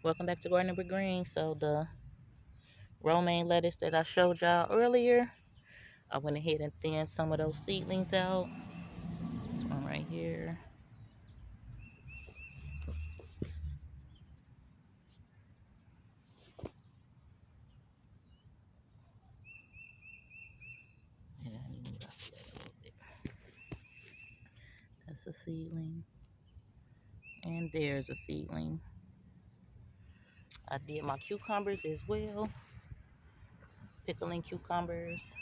Welcome back to Gardening with Green. So the romaine lettuce that I showed y'all earlier, I went ahead and thinned some of those seedlings out. This one right here. Yeah, I need to move out that a little bit. That's a seedling. And there's a seedling. I did my cucumbers as well. Pickling cucumbers.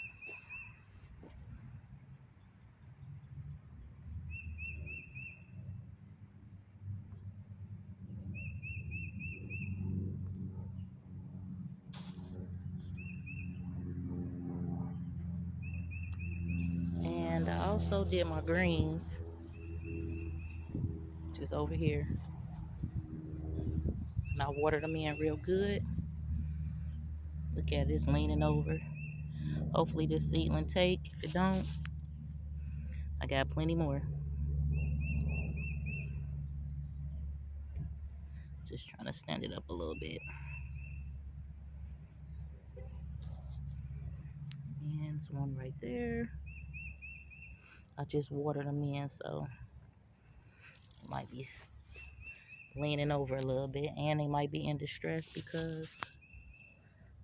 And I also did my greens, just over here. And I watered them in real good. Look at it, it's leaning over. Hopefully this seedling take. If it don't, I got plenty more. Just trying to stand it up a little bit. And there's one right there. I just watered them in, so it might be leaning over a little bit. And they might be in distress because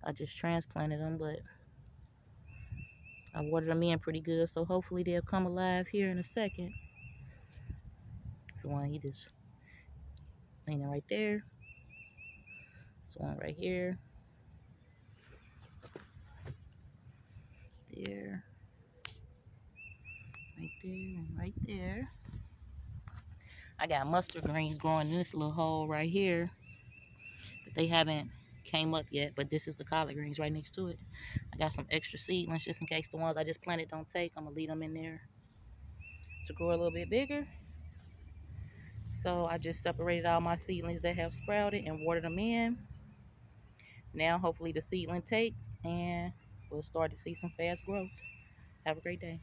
I just transplanted them, but I watered them in pretty good, so hopefully they'll come alive here in a second. So one, he just leaning right there. This one right here. There. Right there and right there. I got mustard greens growing in this little hole right here, but they haven't came up yet, but this is the collard greens right next to it. I got some extra seedlings just in case the ones I just planted don't take. I'm gonna leave them in there to grow a little bit bigger. So I just separated all my seedlings that have sprouted and watered them in. Now hopefully the seedling takes and we'll start to see some fast growth. Have a great day.